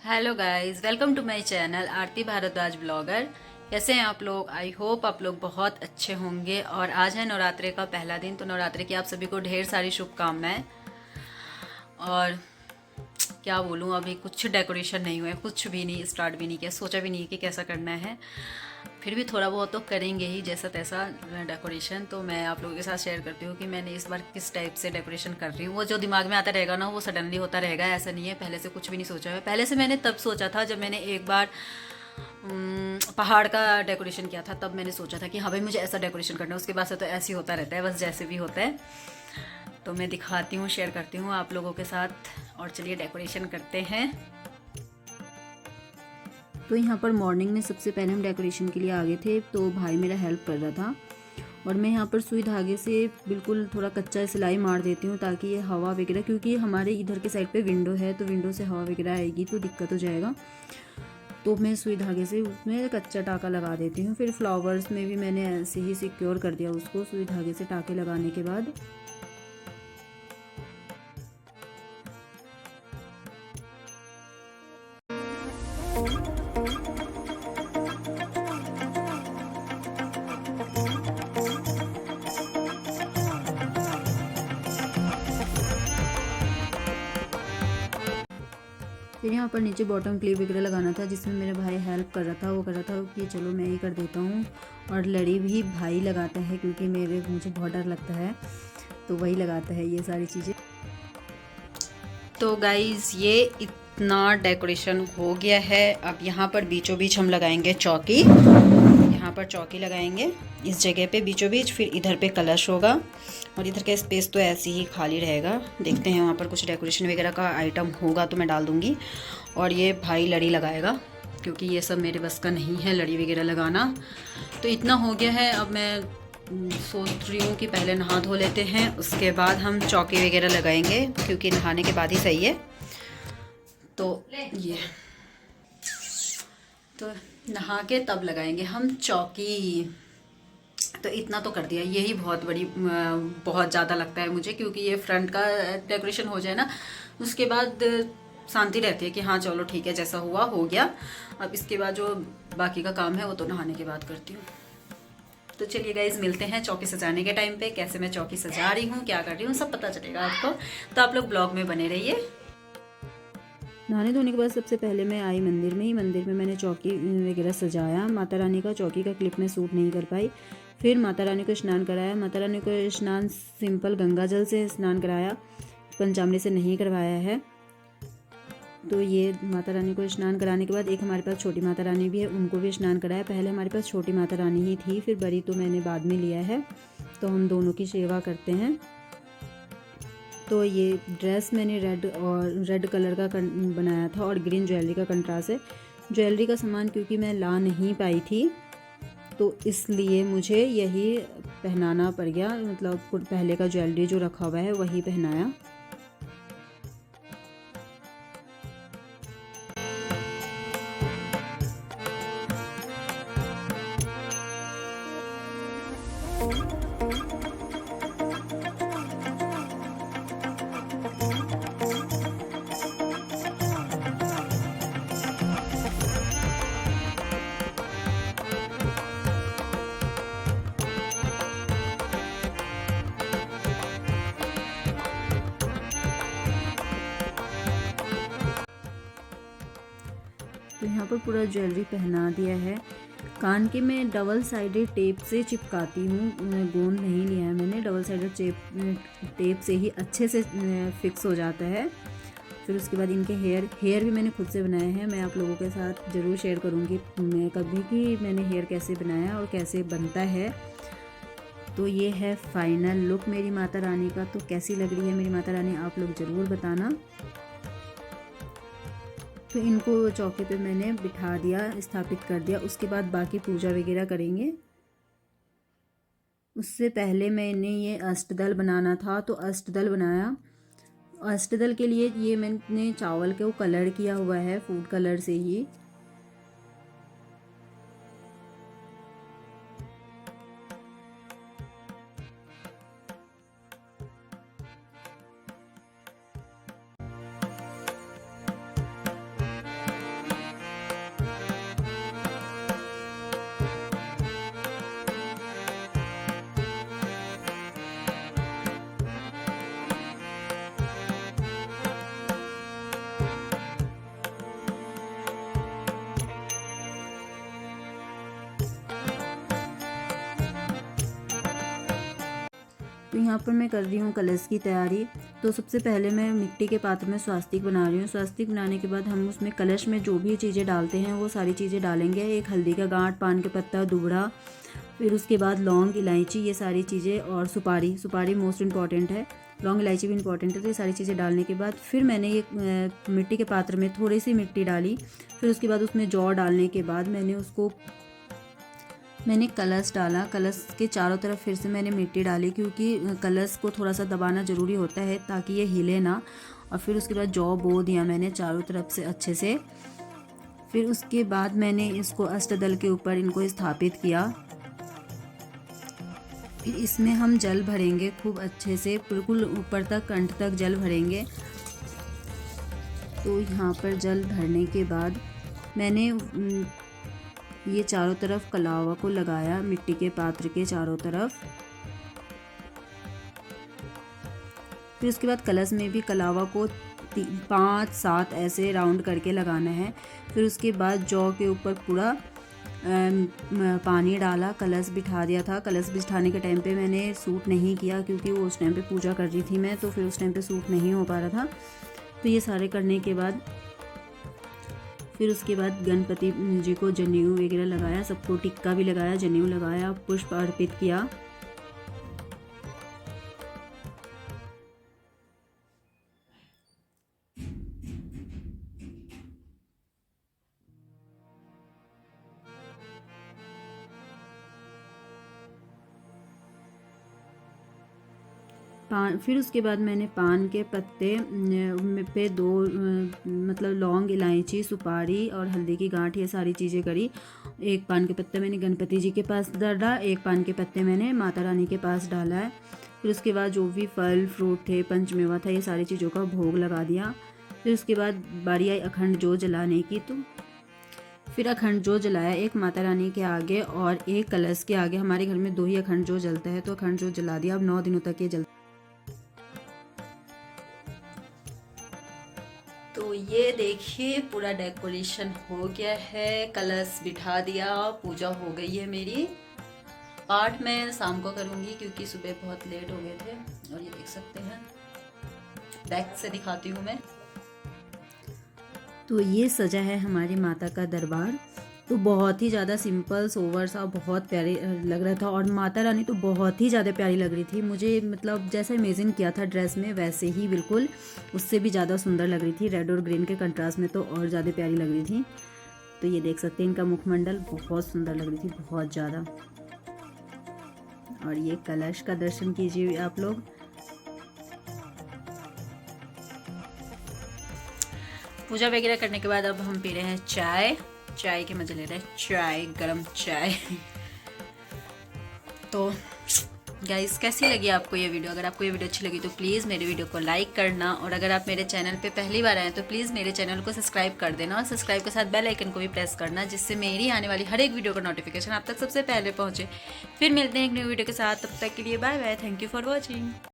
Hello guys, welcome to my channel Aarti Bhardwaj blogger. कैसे हैं आप लोग? आई होप आप लोग बहुत अच्छे होंगे। और आज है नवरात्रि का पहला दिन, तो नवरात्रि की आप सभी को ढेर सारी शुभकामनाएं। और क्या बोलूँ, अभी कुछ डेकोरेशन नहीं हुआ है, कुछ भी नहीं, स्टार्ट भी नहीं किया, सोचा भी नहीं कि कैसा करना है। फिर भी थोड़ा बहुत तो करेंगे ही, जैसा तैसा डेकोरेशन। तो मैं आप लोगों के साथ शेयर करती हूँ कि मैंने इस बार किस टाइप से डेकोरेशन कर रही हूँ। वो जो दिमाग में आता रहेगा ना, वो सडनली होता रहेगा, ऐसा नहीं है पहले से कुछ भी नहीं सोचा है। पहले से मैंने तब सोचा था जब मैंने एक बार पहाड़ का डेकोरेशन किया था, तब मैंने सोचा था कि हाँ भाई मुझे ऐसा डेकोरेशन करना है। उसके बाद से तो ऐसे ही होता रहता है, बस जैसे भी होता है। तो मैं दिखाती हूँ, शेयर करती हूँ आप लोगों के साथ। और चलिए डेकोरेशन करते हैं। तो यहाँ पर मॉर्निंग में सबसे पहले हम डेकोरेशन के लिए आ गए थे, तो भाई मेरा हेल्प कर रहा था। और मैं यहाँ पर सुई धागे से बिल्कुल थोड़ा कच्चा सिलाई मार देती हूँ, ताकि ये हवा वगैरह, क्योंकि हमारे इधर के साइड पे विंडो है, तो विंडो से हवा वगैरह आएगी तो दिक्कत हो जाएगा। तो मैं सुई धागे से उसमें कच्चा टाका लगा देती हूँ। फिर फ्लावर्स में भी मैंने ऐसे ही सिक्योर कर दिया उसको, सुई धागे से टाके लगाने के बाद। फिर यहाँ पर नीचे बॉटम क्लिप वगैरह लगाना था, जिसमें मेरा भाई हेल्प कर रहा था। वो कर रहा था कि चलो मैं ही कर देता हूँ। और लड़ी भी भाई लगाता है, क्योंकि मुझे बहुत डर लगता है, तो वही लगाता है ये सारी चीज़ें। तो गाइज़ ये इतना डेकोरेशन हो गया है। अब यहाँ पर बीचों बीच हम लगाएंगे चौकी। यहाँ पर चौकी लगाएंगे इस जगह पे बीचों बीच। फिर इधर पे कलश होगा, और इधर का स्पेस तो ऐसे ही खाली रहेगा। देखते हैं, वहाँ पर कुछ डेकोरेशन वगैरह का आइटम होगा तो मैं डाल दूँगी। और ये भाई लड़ी लगाएगा, क्योंकि ये सब मेरे बस का नहीं है लड़ी वगैरह लगाना। तो इतना हो गया है। अब मैं सोच रही हूँ कि पहले नहा धो लेते हैं, उसके बाद हम चौकी वगैरह लगाएंगे, क्योंकि नहाने के बाद ही सही है। तो ये तो नहा के तब लगाएंगे हम चौकी। तो इतना तो कर दिया, यही बहुत बड़ी बहुत ज़्यादा लगता है मुझे, क्योंकि ये फ्रंट का डेकोरेशन हो जाए ना, उसके बाद शांति रहती है कि हाँ चलो ठीक है, जैसा हुआ हो गया। अब इसके बाद जो बाकी का काम है वो तो नहाने के बाद करती हूँ। तो चलिए गाइज, मिलते हैं चौकी सजाने के टाइम पे। कैसे मैं चौकी सजा रही हूँ, क्या कर रही हूँ, सब पता चलेगा आपको। तो आप लोग ब्लॉग में बने रहिए। नहाने धोने के बाद सबसे पहले मैं आई मंदिर में। मंदिर में मैंने चौकी वगैरह सजाया। माता रानी का चौकी का क्लिप में शूट नहीं कर पाई। फिर माता रानी को स्नान कराया। माता रानी को स्नान सिंपल गंगा जल से स्नान कराया, पंचामृत से नहीं करवाया है। तो ये माता रानी को स्नान कराने के बाद एक हमारे पास छोटी माता रानी भी है, उनको भी स्नान कराया। पहले हमारे पास छोटी माता रानी ही थी, फिर बड़ी तो मैंने बाद में लिया है। तो हम दोनों की सेवा करते हैं। तो ये ड्रेस मैंने रेड कलर का बनाया था, और ग्रीन ज्वेलरी का कंट्रास्ट है। ज्वेलरी का सामान क्योंकि मैं ला नहीं पाई थी, तो इसलिए मुझे यही पहनाना पड़ गया। मतलब पहले का ज्वेलरी जो रखा हुआ है वही पहनाया। तो यहाँ पर पूरा ज्वेलरी पहना दिया है। कान के मैं डबल साइडेड टेप से चिपकाती हूँ, गोंद नहीं लिया है मैंने। डबल साइडेड टेप से ही अच्छे से फिक्स हो जाता है। फिर उसके बाद इनके हेयर भी मैंने खुद से बनाए हैं। मैं आप लोगों के साथ ज़रूर शेयर करूँगी मैं कभी कि मैंने हेयर कैसे बनाया और कैसे बनता है। तो ये है फाइनल लुक मेरी माता रानी का। तो कैसी लग रही है मेरी माता रानी, आप लोग ज़रूर बताना। तो इनको चौके पे मैंने बिठा दिया, स्थापित कर दिया। उसके बाद बाकी पूजा वगैरह करेंगे। उससे पहले मैंने ये अष्टदल बनाना था, तो अष्टदल बनाया। अष्टदल के लिए ये मैंने चावल को कलर किया हुआ है फूड कलर से ही। यहाँ पर मैं कर रही हूँ कलश की तैयारी। तो सबसे पहले मैं मिट्टी के पात्र में स्वास्तिक बना रही हूँ। स्वास्तिक बनाने के बाद हम उसमें कलश में जो भी चीज़ें डालते हैं वो सारी चीज़ें डालेंगे। एक हल्दी का गांठ, पान का पत्ता, दूबड़ा, फिर उसके बाद लौंग, इलायची, ये सारी चीज़ें, और सुपारी मोस्ट इम्पॉर्टेंट है। लौंग इलायची भी इंपॉर्टेंट है। तो ये सारी चीज़ें डालने के बाद फिर मैंने ये मिट्टी के पात्र में थोड़ी सी मिट्टी डाली। फिर उसके बाद उसमें जौ डालने के बाद मैंने कलश डाला। कलश के चारों तरफ फिर से मैंने मिट्टी डाली, क्योंकि कलश को थोड़ा सा दबाना ज़रूरी होता है ताकि ये हिले ना। और फिर उसके बाद जौ बो दिया मैंने चारों तरफ से अच्छे से। फिर उसके बाद मैंने इसको अष्टदल के ऊपर इनको स्थापित किया। फिर इसमें हम जल भरेंगे खूब अच्छे से, बिल्कुल ऊपर तक, कंठ तक जल भरेंगे। तो यहाँ पर जल भरने के बाद मैंने ये चारों तरफ कलावा को लगाया, मिट्टी के पात्र के चारों तरफ। फिर उसके बाद कलश में भी कलावा को 5-7 ऐसे राउंड करके लगाना है। फिर उसके बाद जौ के ऊपर पूरा पानी डाला, कलश बिठा दिया था। कलश बिठाने के टाइम पे मैंने सूट नहीं किया, क्योंकि वो उस टाइम पे पूजा कर रही थी मैं, तो फिर उस टाइम पे सूट नहीं हो पा रहा था। तो ये सारे करने के बाद फिर उसके बाद गणपति जी को जनेऊ वगैरह लगाया, सबको टिक्का भी लगाया, जनेऊ लगाया, पुष्प अर्पित किया। फिर उसके बाद मैंने पान के पत्ते पे 2 मतलब लौंग, इलायची, सुपारी और हल्दी की गांठ, ये सारी चीज़ें करी। एक पान के पत्ते मैंने गणपति जी के पास डाला, एक पान के पत्ते मैंने माता रानी के पास डाला है। फिर उसके बाद जो भी फल फ्रूट थे, पंचमेवा था, ये सारी चीज़ों का भोग लगा दिया। फिर उसके बाद बारी आई अखंड जोत जलाने की। तो फिर अखंड जोत जलाया, एक माता रानी के आगे और एक कलश के आगे। हमारे घर में 2 ही अखंड जोत जलता है, तो अखंड जोत जला दिया। अब 9 दिनों तक ये जलता। तो ये देखिए पूरा डेकोरेशन हो गया है, कलश बिठा दिया, पूजा हो गई है मेरी। पाठ मैं शाम को करूँगी, क्योंकि सुबह बहुत लेट हो गए थे। और ये देख सकते हैं, बैक से दिखाती हूँ मैं। तो ये सजा है हमारी माता का दरबार। तो बहुत ही ज़्यादा सिंपल सोवर सा, बहुत प्यारी लग रहा था। और माता रानी तो बहुत ही ज़्यादा प्यारी लग रही थी मुझे, मतलब जैसा इमेजिन किया था ड्रेस में वैसे ही बिल्कुल, उससे भी ज़्यादा सुंदर लग रही थी। रेड और ग्रीन के कंट्रास्ट में तो और ज़्यादा प्यारी लग रही थी। तो ये देख सकते हैं, इनका मुखमंडल बहुत सुंदर लग रही थी, बहुत ज़्यादा। और ये कलश का दर्शन कीजिए आप लोग। पूजा वगैरह करने के बाद अब हम पी रहे हैं चाय के मजे ले रहे हैं, चाय, गरम चाय। तो गाइस, कैसी लगी आपको ये वीडियो? अगर आपको ये वीडियो अच्छी लगी तो प्लीज़ मेरे वीडियो को लाइक करना, और अगर आप मेरे चैनल पे पहली बार आए तो प्लीज़ मेरे चैनल को सब्सक्राइब कर देना, और सब्सक्राइब के साथ बेल आइकन को भी प्रेस करना, जिससे मेरी आने वाली हर एक वीडियो का नोटिफिकेशन आप तक सबसे पहले पहुँचे। फिर मिलते हैं एक न्यू वीडियो के साथ, तब तक के लिए bye bye, thank you for watching.